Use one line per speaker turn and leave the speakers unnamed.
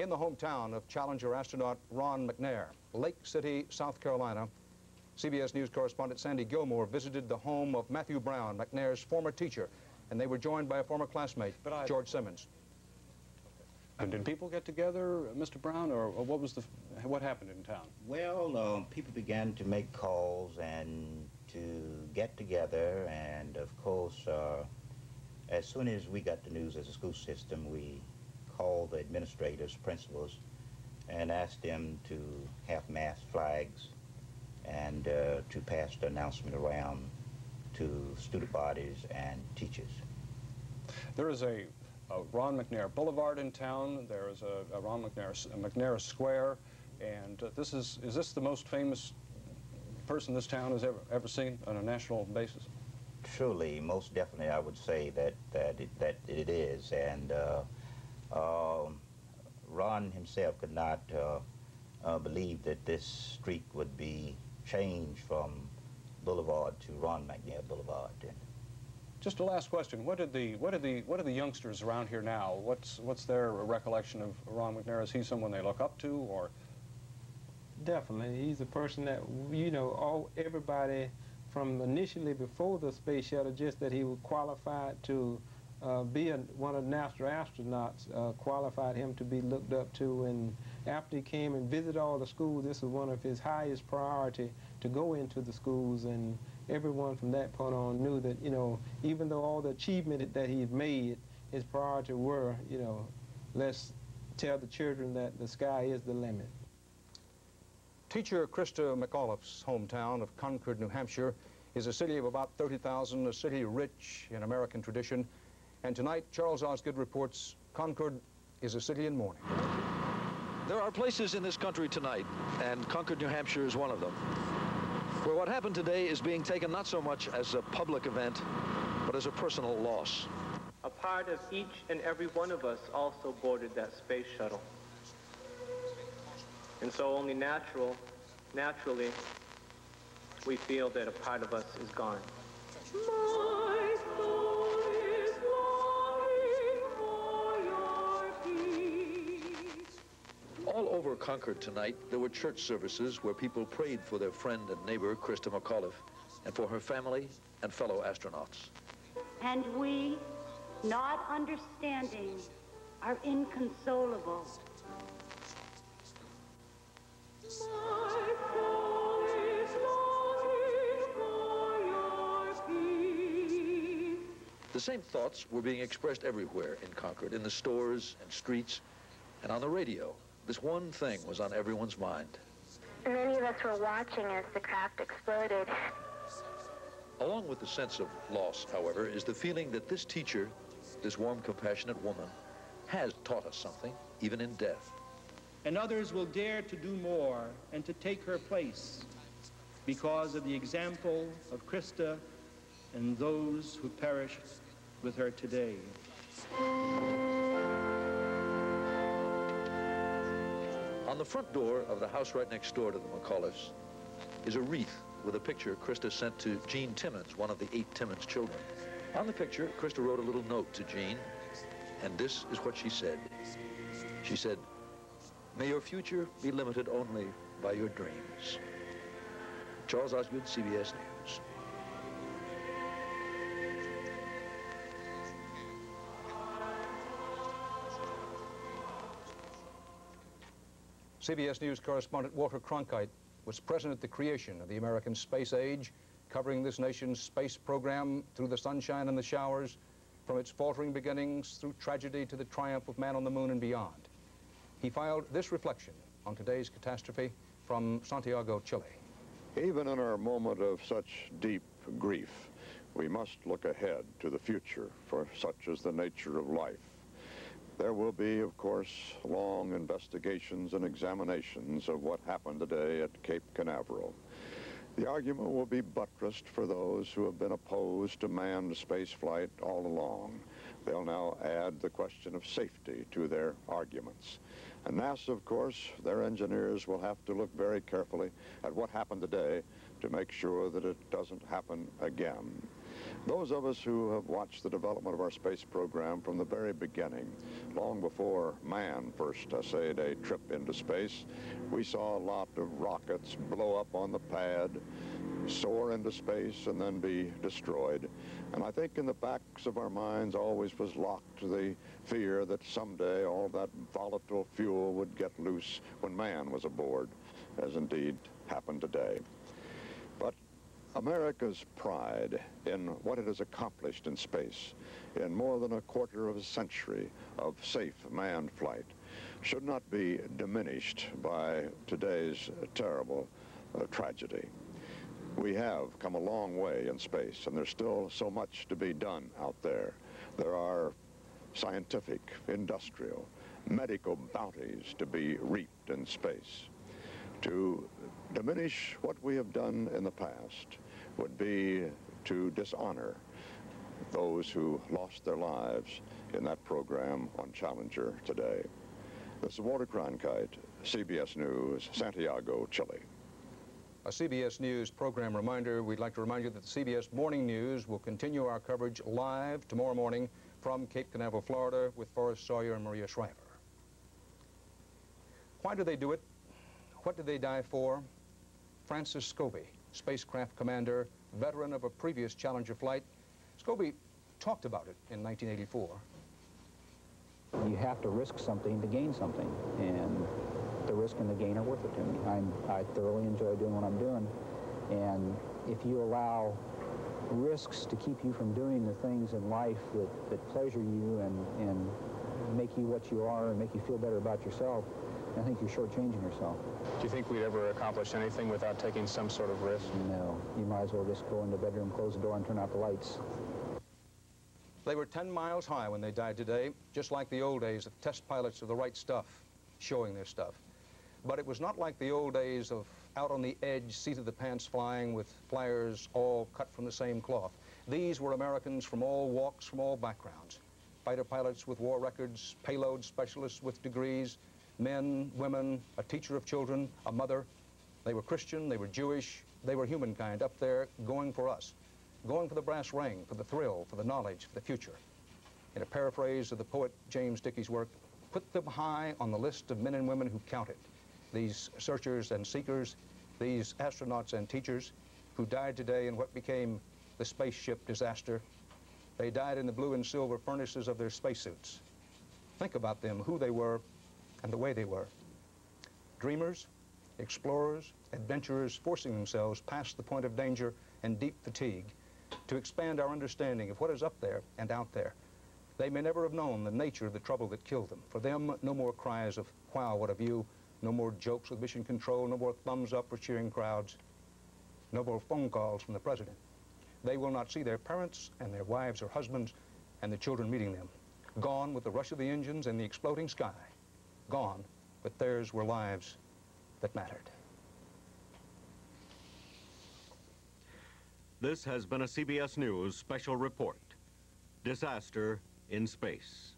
In the hometown of Challenger astronaut Ron McNair, Lake City, South Carolina, CBS News correspondent Sandy Gilmore visited the home of Matthew Brown, McNair's former teacher, and they were joined by a former classmate, George Simmons.
And did people get together, Mr. Brown, or what happened in town?
Well, people began to make calls and to get together, and of course, as soon as we got the news as a school system, we called the administrators, principals, and asked them to have mass flags and to pass the announcement around to student bodies and teachers.
There is a Ron McNair Boulevard in town. There is a Ron McNair Square, and is this the most famous person this town has ever seen on a national basis?
Truly, most definitely, I would say that it is, and Ron himself could not believe that this street would be changed from Boulevard to Ron McNair Boulevard.
Just a last question: what are the youngsters around here now? What's their recollection of Ron McNair? Is he someone they look up to, or?
Definitely, he's a person that everybody from initially before the space shuttle, just that he was qualified to be one of the NASA astronauts, qualified him to be looked up to. And after he came and visited all the schools, this was one of his highest priority to go into the schools, and everyone from that point on knew that, even though all the achievement that he's made, his priority were, let's tell the children that the sky is the limit.
Teacher Krista McAuliffe's hometown of Concord, New Hampshire, is a city of about 30,000, a city rich in American tradition. And tonight, Charles Osgood reports Concord is a city in mourning.
There are places in this country tonight, and Concord, New Hampshire is one of them, where what happened today is being taken not so much as a public event, but as a personal loss.
A part of each and every one of us also boarded that space shuttle. And so only naturally, we feel that a part of us is gone.
My soul is longing for your peace.
All over Concord tonight, there were church services where people prayed for their friend and neighbor, Krista McAuliffe, and for her family and fellow astronauts.
And we, not understanding, are inconsolable.
My soul is longing for your peace.
The same thoughts were being expressed everywhere in Concord, in the stores and streets, and on the radio. This one thing was on everyone's mind.
Many of us were watching as the craft exploded.
Along with the sense of loss, however, is the feeling that this teacher, this warm, compassionate woman, has taught us something, even in death.
And others will dare to do more and to take her place because of the example of Krista and those who perished with her today.
On the front door of the house right next door to the McAuliffes is a wreath with a picture Krista sent to Jean Timmons, one of the 8 Timmons children. On the picture, Krista wrote a little note to Jean, and this is what she said. She said, "May your future be limited only by your dreams." Charles Osgood, CBS News.
CBS News correspondent Walter Cronkite was present at the creation of the American space age, covering this nation's space program through the sunshine and the showers, from its faltering beginnings through tragedy to the triumph of man on the moon and beyond. He filed this reflection on today's catastrophe from Santiago, Chile.
Even in our moment of such deep grief, we must look ahead to the future, for such is the nature of life. There will be, of course, long investigations and examinations of what happened today at Cape Canaveral. The argument will be buttressed for those who have been opposed to manned spaceflight all along. They'll now add the question of safety to their arguments. And NASA, of course, their engineers will have to look very carefully at what happened today to make sure that it doesn't happen again. Those of us who have watched the development of our space program from the very beginning, long before man first essayed a trip into space, we saw a lot of rockets blow up on the pad, soar into space, and then be destroyed. And I think in the backs of our minds always was locked the fear that someday all that volatile fuel would get loose when man was aboard, as indeed happened today. But America's pride in what it has accomplished in space, in more than a quarter of a century of safe manned flight, should not be diminished by today's terrible tragedy. We have come a long way in space, and there's still so much to be done out there. There are scientific, industrial, medical bounties to be reaped in space. To diminish what we have done in the past would be to dishonor those who lost their lives in that program on Challenger today. This is Walter Cronkite, CBS News, Santiago, Chile.
A CBS News program reminder, we'd like to remind you that the CBS Morning News will continue our coverage live tomorrow morning from Cape Canaveral, Florida, with Forrest Sawyer and Maria Shriver. Why do they do it? What did they die for? Francis Scobie, spacecraft commander, veteran of a previous Challenger flight. Scobie talked about it in 1984.
You have to risk something to gain something, and the risk and the gain are worth it to me. I thoroughly enjoy doing what I'm doing, and if you allow risks to keep you from doing the things in life that pleasure you and make you what you are and make you feel better about yourself, I think you're shortchanging yourself.
Do you think we'd ever accomplish anything without taking some sort of risk?
No. You might as well just go in the bedroom, close the door, and turn out the lights.
They were 10 miles high when they died today, just like the old days of test pilots of the right stuff, showing their stuff. But it was not like the old days of out on the edge, seat of the pants flying with flyers all cut from the same cloth. These were Americans from all walks, from all backgrounds. Fighter pilots with war records, payload specialists with degrees, men, women, a teacher of children, a mother. They were Christian, they were Jewish, they were humankind up there going for us, going for the brass ring, for the thrill, for the knowledge, for the future. In a paraphrase of the poet James Dickey's work, put them high on the list of men and women who counted. These searchers and seekers, these astronauts and teachers who died today in what became the spaceship disaster. They died in the blue and silver furnaces of their spacesuits. Think about them, who they were, and the way they were. Dreamers, explorers, adventurers forcing themselves past the point of danger and deep fatigue to expand our understanding of what is up there and out there. They may never have known the nature of the trouble that killed them. For them, no more cries of, wow, what a view, no more jokes with mission control, no more thumbs up for cheering crowds, no more phone calls from the president. They will not see their parents and their wives or husbands and the children meeting them. Gone with the rush of the engines and the exploding sky. Gone, but theirs were lives that mattered.
This has been a CBS News special report. Disaster in Space.